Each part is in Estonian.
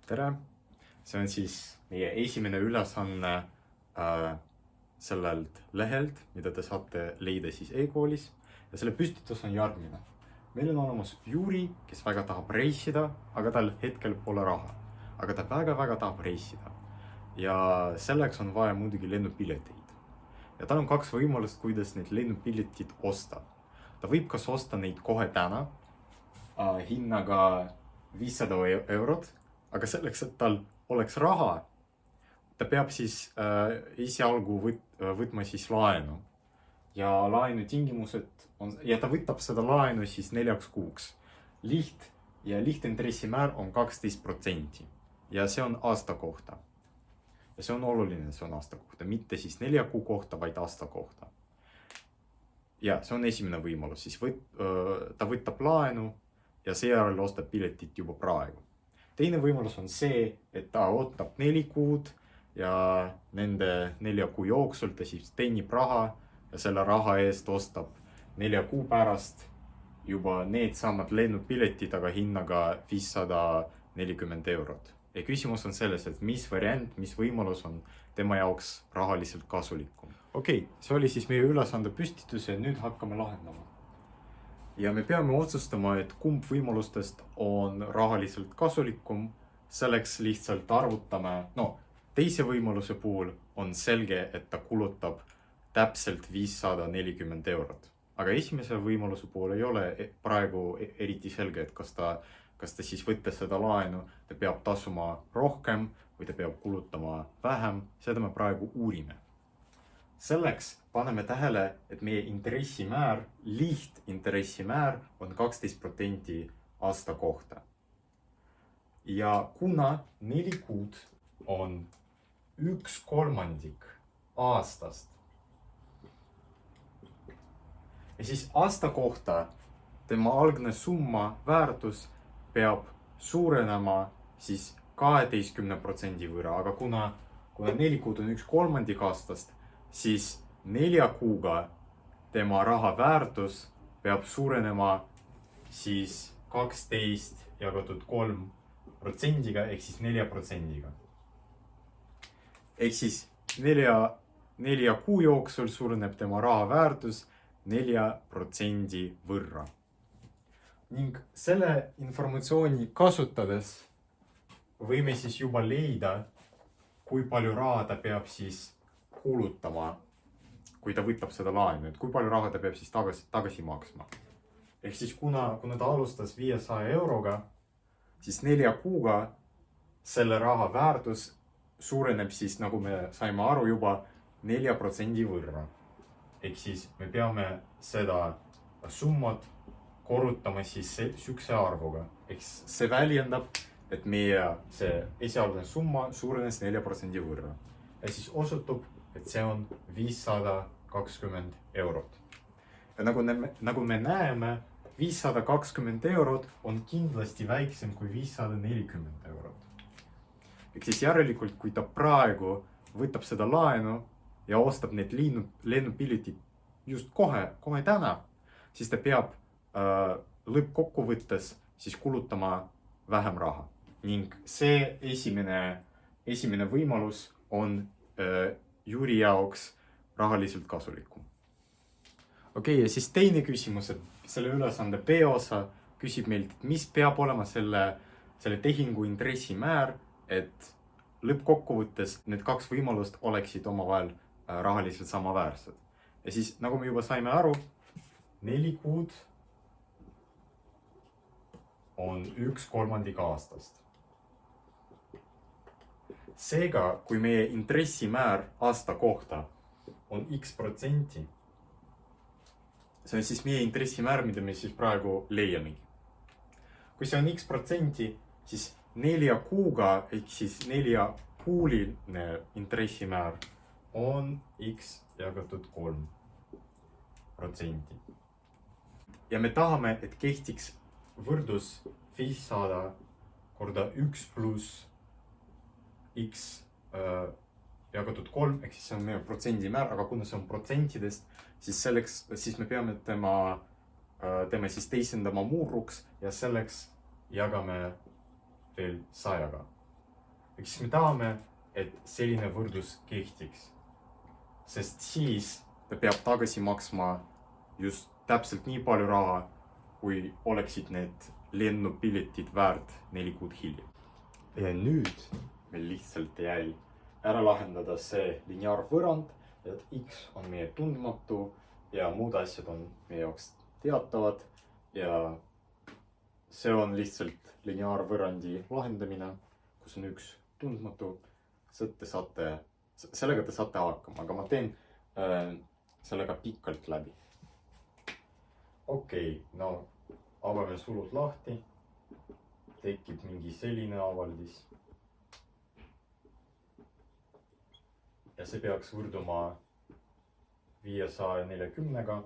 tere! See on siis meie esimene ülesanne sellelt lehelt, mida te saate leida siis e-koolis. Ja selle püstitus on järgmine. Meil on olemas Juri, kes väga tahab reisida, aga tal hetkel pole raha. Aga ta väga tahab reisida. Ja selleks on vaja muidugi lennupileteid. Ja tal on kaks võimalust, kuidas neid lennupiletid osta. Ta võib kas osta neid kohe täna hinnaga 500 eurot, aga selleks, et tal oleks raha, ta peab siis esialgu võtma siis laenu. Ja laenu tingimused on, ja ta võtab seda laenu siis 4 kuuks. Lihtintressimäär on 12%. Ja see on aasta kohta. Ja see on oluline, see on aasta kohta, mitte siis 4 kuu kohta, vaid aasta kohta. Ja see on esimene võimalus, siis ta võtab laenu ja seejärel ostab piletit juba praegu. Teine võimalus on see, et ta ootab 4 kuud ja nende 4 kuu jooksul ta siis teenib raha ja selle raha eest ostab 4 kuu pärast juba need samad lennupiletid, aga hinnaga 540 eurot. Ja küsimus on selles, et mis variant, mis võimalus on tema jaoks rahaliselt kasulikum. Okei, see oli siis meie ülesande püstitus ja nüüd hakkame lahendama. Ja me peame otsustama, et kumb võimalustest on rahaliselt kasulikum. Selleks lihtsalt arvutame. Teise võimaluse puhul on selge, et ta kulutab täpselt 540 eurot. Aga esimese võimaluse puhul ei ole praegu eriti selge, et kas ta siis võttes seda laenu, ta peab tasuma rohkem või ta peab kulutama vähem. Seda me praegu uurime. Selleks paneme tähele, et meie intressimäär, lihtintressimäär on 12% aasta kohta. Ja kuna 4 kuud on 1/3 aastast. Ja siis aasta kohta tema algne summa väärtus peab suurenema siis 12% võrra, aga kuna 4 kuud on 1/3 aastast, siis 4 kuuga tema raha väärtus peab suurenema siis 12 jagatud 3%-ga ehk siis 4%-ga. Ehk siis 4 kuu jooksul suureneb tema raha väärtus 4% võrra. Ning selle informatsiooni kasutades võime siis juba leida, kui palju raha ta peab siis kulutama, kui ta võtab seda laenu, et kui palju raha ta peab siis tagasi maksma. Ehk siis kuna ta alustas 500 euroga, siis 4 kuuga selle raha väärtus suureneb siis, nagu me saime aru juba, 4% võrra. Ehk siis me peame seda summat korrutama siis sükse arvuga. Ehk see väljendab, et meie see esialgne summa suurenes 4% võrra. Ja siis osutub, et see on 520 eurot. Ja nagu me näeme, 520 eurot on kindlasti väiksem kui 540 eurot. Ehk siis järelikult, kui ta praegu võtab seda laenu ja ostab need lennupiletid just kohe täna, siis ta peab lõppkokkuvõttes siis kulutama vähem raha. Ning see esimene võimalus on Juri jaoks rahaliselt kasulikum. Okei, ja siis teine küsimus, et selle ülesande B-osa küsib meilt, et mis peab olema selle tehingu intressimäär, et lõppkokkuvõttes need 2 võimalust oleksid omavahel rahaliselt samaväärsed. Ja siis, nagu me juba saime aru, 4 kuud on 1/3 aastast. Seega, kui meie intressimäär aasta kohta on x%, see on siis meie intressimäär, mida me siis praegu leiamegi. Kui see on x%, siis 4 kuuga, ehk siis 4-kuuline intressimäär on x jagatud 3%. Ja me tahame, et kehtiks võrdus 500 korda 1 pluss x jagatud 3, ehk siis see on meie protsendimäär, aga kuna see on protsentidest, siis me peame tema siis teisendama murruks ja selleks jagame veel 100-ga. ehk siis me tahame, et selline võrdlus kehtiks. Sest siis ta peab tagasi maksma just täpselt nii palju raha, kui oleksid need lennupiletid väärt 4 kuud hiljem. Ja nüüd meil lihtsalt jäi ära lahendada see lineaarvõrrand, et X on meie tundmatu ja muud asjad on meie jaoks teatavad ja see on lihtsalt lineaarvõrrandi lahendamine, kus on üks tundmatu, sellega te saate hakkama, aga ma teen sellega pikalt läbi. Okei, no avame sulud lahti, tekib mingi selline avaldis. Ja see peaks võrduma 540-ga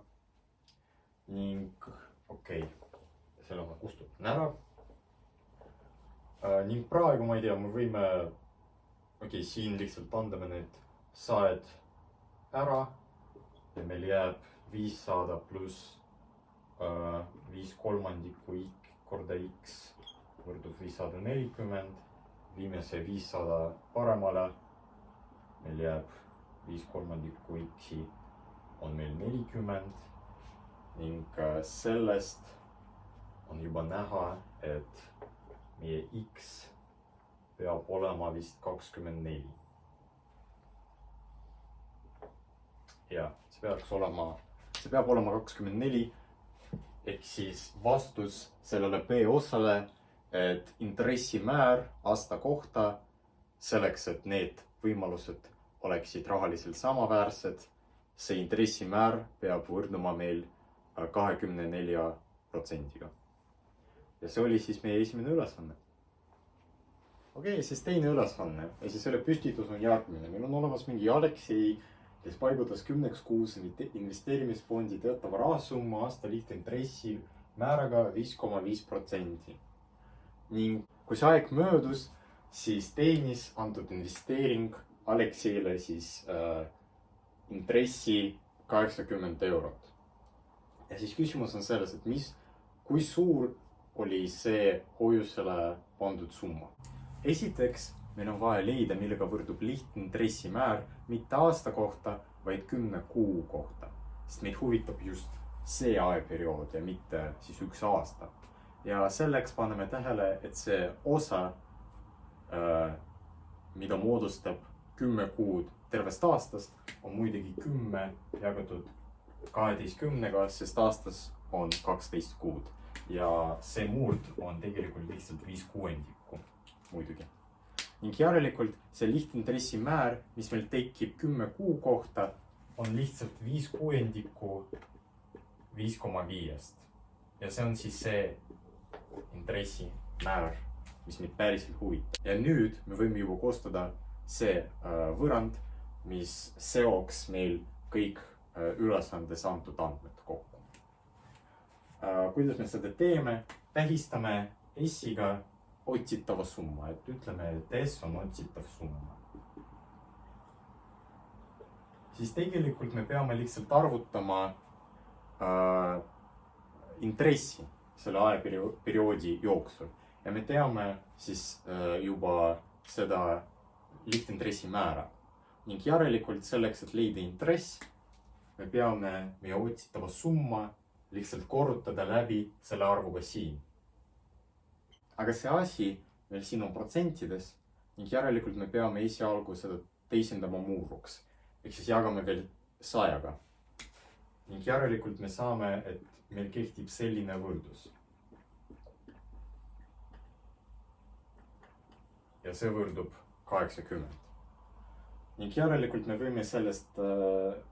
ning selle ma kustutan ära. Ning praegu, ma ei tea, me võime, siin lihtsalt andame need saed ära ja meil jääb 500 pluss 5/3 korda X võrdub 540. Viime see 500 paremale. Meil jääb 5/3 X on meil 40 ning sellest on juba näha, et meie X peab olema vist 24. Ja see peab olema 24. Ehk siis vastus sellele B-osale, et intressimäär aasta kohta selleks, et need võimalused oleksid rahaliselt samaväärsed, see intressimäär peab võrduma meil 24%-ga. Ja see oli siis meie esimene ülesanne. Siis teine ülesanne ja siis selle püstitus on järgmine. Meil on olemas mingi Aleksei, kes paigutas 10 kuus investeerimisfondi teatava rahasumma aasta lihtintressi määraga 5,5%. Ning kui see aeg möödus, siis teenis antud investeering Alekseile siis intressi 80 eurot. Ja siis küsimus on selles, et kui suur oli see hoiusele pandud summa. Esiteks, meil on vaja leida, millega võrdub lihtintressi-määr mitte aasta kohta, vaid 10 kuu kohta. Sest meid huvitab just see ajaperiood ja mitte siis 1 aasta. Ja selleks paneme tähele, et see osa, mida moodustab 10 kuud tervest aastast, on muidugi 10 jagatud 12-ga, sest aastas on 12 kuud. Ja see murd on tegelikult lihtsalt 5/6 muidugi. Ning järelikult see lihtintressi-määr, mis meil tekib 10 kuu kohta, on lihtsalt 5/6 5,5-st. Ja see on siis see intressimäär, mis meid päriselt huvitab. Ja nüüd me võime juba koostada see võrrand, mis seoks meil kõik ülesandes antud andmed kokku. Kuidas me seda teeme? Tähistame S-iga otsitava summa, et ütleme, et S on otsitav summa. Siis tegelikult me peame lihtsalt arvutama intressi selle ajaperioodi jooksul. Ja me teame siis juba seda lihtintressi määra. Ning järelikult selleks, et leida intress, me peame meie otsitava summa lihtsalt korrutada läbi selle arvuga siin. Aga see asi meil siin on protsentides ning järelikult me peame esialgu seda teisendama murruks. Ehk siis jagame veel 100-ga. Ning järelikult me saame, et meil kehtib selline võrdlus. Ja see võrdub 80. Ning järelikult me võime sellest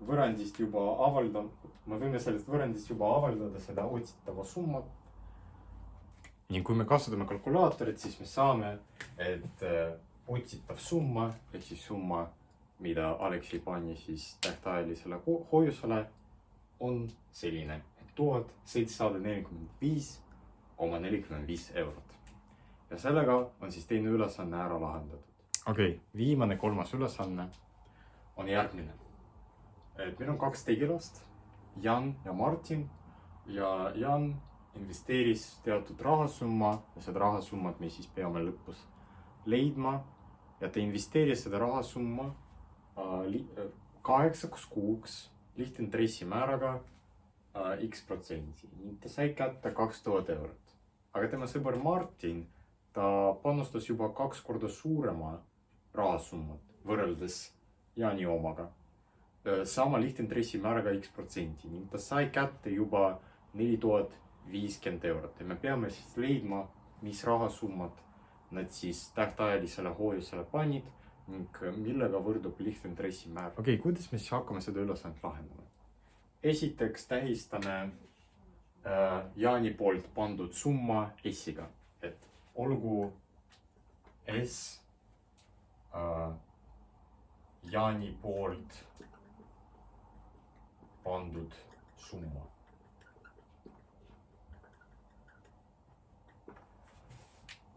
võrrandist juba avaldada seda otsitava summat. Ning kui me kasutame kalkulaatorit, siis me saame, et otsitav summa, ehk siis summa, mida Aleksei pani siis tähtajalisele hoiusele, on selline 1745,45 eurot. Ja sellega on siis teine ülesanne ära lahendatud. Viimane 3. ülesanne on järgmine. Et meil on 2 tegelast, Jan ja Martin, ja Jan investeeris teatud rahasumma ja seda rahasummat me siis peame lõpus leidma. ja te investeeri seda rahasumma 8 kuuks lihtintressimääraga X%. Ta sai kätte 2000 eurot. Aga tema sõber Martin, ta panustas juba 2 korda suurema rahasummat võrreldes Jaani omaga. Sama lihtintressimääraga X%. Ning ta sai kätte juba 4050 eurot. Ja me peame siis leidma, mis rahasummat nad siis tähtajalisele hoiusele panid ning millega võrdub lihtintressi määr. Okei, kuidas me siis hakkame seda ülesannet lahendama? Esiteks tähistame Jaani poolt pandud summa S-iga. Et olgu S Jaani poolt pandud summa.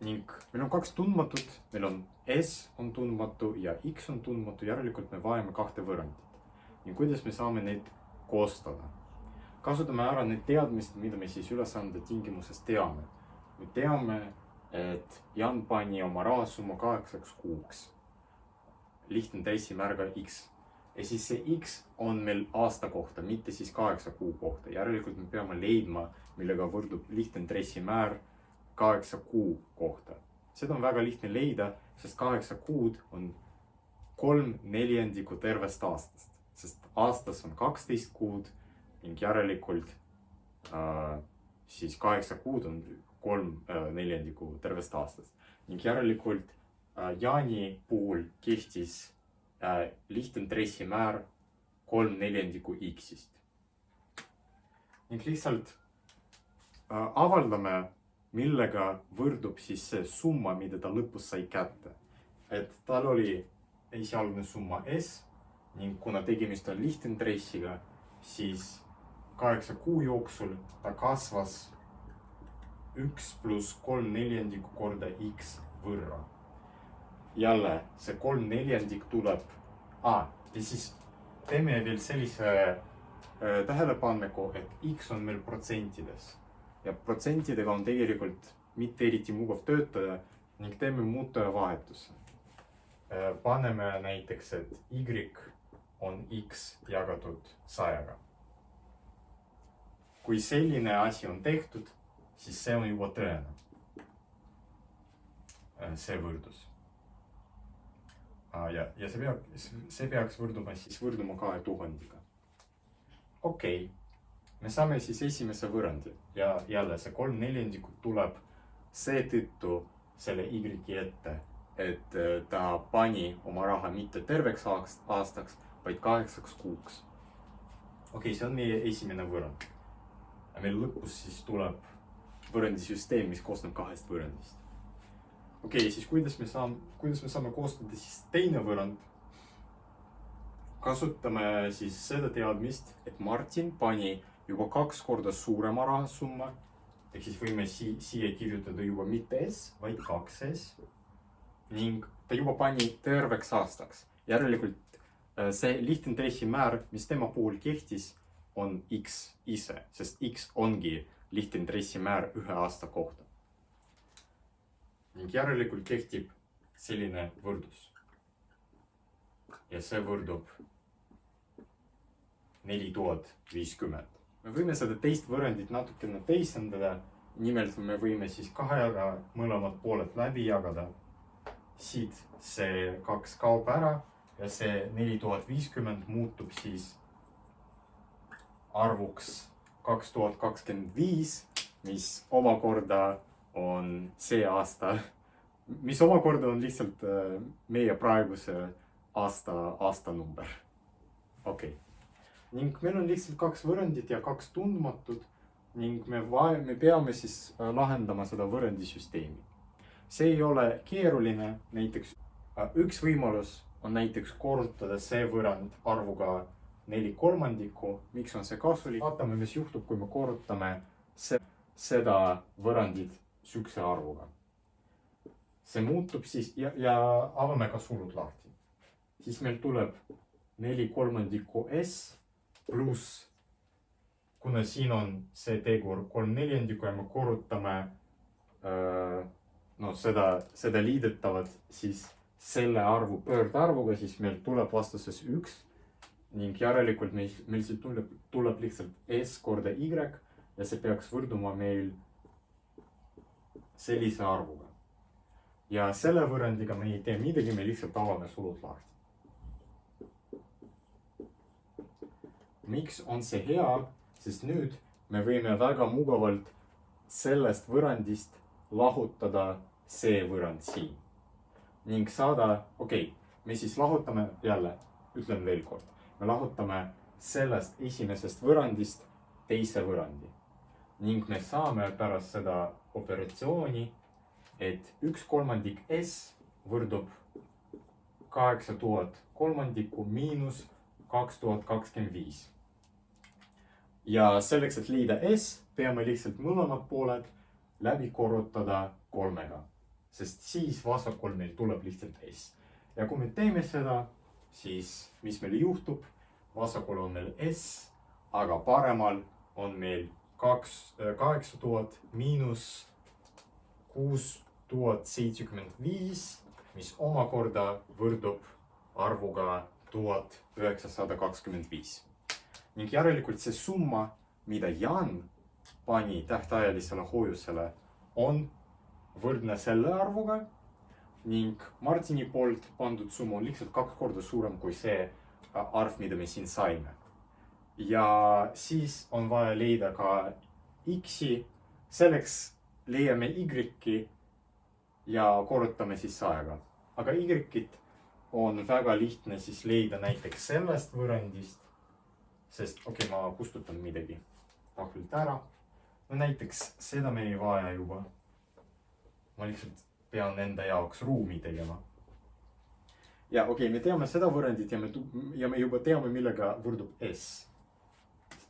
Ning meil on 2 tundmatut, meil on S on tundmatu ja X on tundmatu, järelikult me vajame 2 võrrandit. Ning kuidas me saame neid koostada? Kasutame ära need teadmised, mida me siis ülesande tingimuses teame. Me teame, et Jan pani oma rahasumma 8 kuuks lihtintressimääraga X. Ja siis see X on meil aasta kohta, mitte siis 8 kuu kohta. Järelikult me peame leidma, millega võrdub lihtintressimäär 8 kuu kohta. Seda on väga lihtne leida, sest 8 kuud on 3/4 tervest aastast. Sest aastas on 12 kuud ning järelikult siis 8 kuud on 3/4 tervest aastast. Ning järelikult Jaani puhul kehtis lihtintressi määr 3/4 X-ist. Ning lihtsalt avaldame, millega võrdub siis see summa, mida ta lõpus sai kätte. Et tal oli esialgne summa S ning kuna tegemist on lihtintressiga, siis 8 kuu jooksul ta kasvas 1 + 3/4 korda X võrra. Jälle see 3/4 tuleb. Ja siis teeme veel sellise tähelepaneku, et X on meil protsentides. Ja protsentidega on tegelikult mitte eriti mugav töötada ning teeme muutuja vahetuse. Paneme näiteks, et Y on X jagatud 100-ga. Kui selline asi on tehtud, siis see on juba tõene. See võrdus. Ja see peaks võrduma 2000-ga. Okei. Me saame siis esimese võrrandi ja jälle see 3/4 tuleb seetõttu selle Y ette, et ta pani oma raha mitte terveks aastaks, vaid 8 kuuks. Okei, see on meie esimene võrrand. Meil lõpus siis tuleb võrrandisüsteem, mis koosneb 2 võrrandist. Okei, siis kuidas me saame koostada siis teine võrrand? Kasutame siis seda teadmist, et Martin pani juba 2 korda suurema rahasumma. Ehk siis võime siia kirjutada juba mitte S, vaid 2S. Ning ta juba pani terveks aastaks. Järelikult see lihtintressi-määr, mis tema puhul kehtis, on X ise, sest X ongi lihtintressi-määr 1 aasta kohta. Ning järelikult kehtib selline võrdus. Ja see võrdub 4050. Me võime seda teist võrrandit natukene teisendada. Nimelt me võime siis 2-ga mõlemad pooled läbi jagada. Siit see 2 kaob ära ja see 4050 muutub siis arvuks 2025, mis omakorda on see aasta, mis omakorda on lihtsalt meie praeguse aasta number. Okei. Ning meil on lihtsalt 2 võrrandit ja 2 tundmatut ning me peame siis lahendama seda võrrandisüsteemi. See ei ole keeruline, näiteks üks võimalus on näiteks korrutada see võrrand arvuga 4/3. Miks on see kasulik? Vaatame, mis juhtub, kui me korrutame seda võrrandit sükse arvuga. See muutub siis ja avame ka sulud lahti. Siis meil tuleb 4/3 S pluss, kuna siin on see tegur 3/4 ja me korrutame seda liidetavat, siis selle arvu pöördarvuga, siis meil tuleb vastuses 1 ning järelikult meil siit tuleb lihtsalt S korda Y ja see peaks võrduma meil sellise arvuga. Ja selle võrrandiga me ei tee midagi, me lihtsalt avame sulud lahti. Miks on see hea? Sest nüüd me võime väga mugavalt sellest võrrandist lahutada see võrrand siin. Ning saada, me siis lahutame jälle, ütlen veel kord, me lahutame sellest esimesest võrrandist teise võrrandi. Ning me saame pärast seda operatsiooni, et 1/3 S võrdub 8000 kolmandikku miinus 2025. Ja selleks, et leida S, peame lihtsalt mõlemad pooled läbi korrutada 3-ga. Sest siis vasakul meil tuleb lihtsalt S. Ja kui me teeme seda, siis mis meil juhtub? Vasakul on meil S, aga paremal on meil 8000 miinus 6075, mis omakorda võrdub arvuga 1925. Ning järelikult see summa, mida Jan pani tähtajalisele hoiusele, on võrdne selle arvuga ning Martini poolt pandud summa on lihtsalt 2 korda suurem kui see arv, mida me siin saime. Ja siis on vaja leida ka X-i, selleks leiame Y-i ja korrutame siis 100-ga. Aga Y-it on väga lihtne siis leida näiteks sellest võrrandist, sest ma kustutan midagi tahvlilt ära. No näiteks seda me ei vaja juba. Ma lihtsalt pean enda jaoks ruumi tegema. Ja me teame seda võrrandit ja me juba teame, millega võrdub S.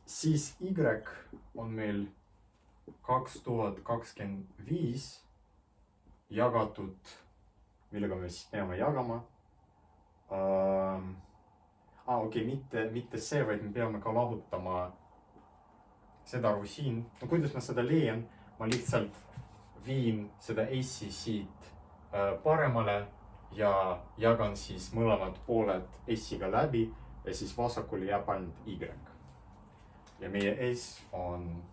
Siis Y on meil 2025 jagatud, millega me siis peame jagama. Mitte see, vaid me peame ka lahutama seda arvu siin. No kuidas ma seda leian? Ma lihtsalt viin seda S-i siit paremale ja jagan siis mõlemad pooled S-iga läbi ja siis vasakul jääb ainult Y. Ja meie S on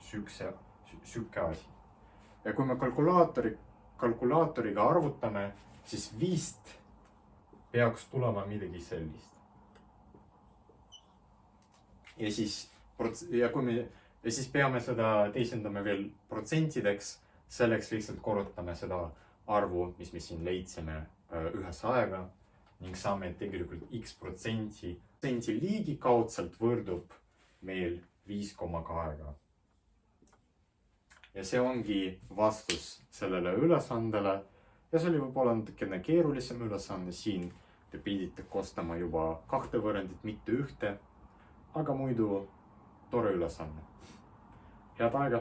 sükke asi. Ja kui me kalkulaatoriga arvutame, siis vist peaks tulema midagi sellist. Ja siis peame seda teisendame veel protsentideks, selleks lihtsalt korrutame seda arvu, mis me siin leidsime 100-ga ning saame tegelikult x% liigi kaudselt võrdub meil 5,2-ga. Ja see ongi vastus sellele ülesandele ja see oli võib-olla natukene keerulisem ülesanne siin. Te pidite koostama juba 2 võrrandit, mitte 1, aga muidu tore ülesanne. Head aega!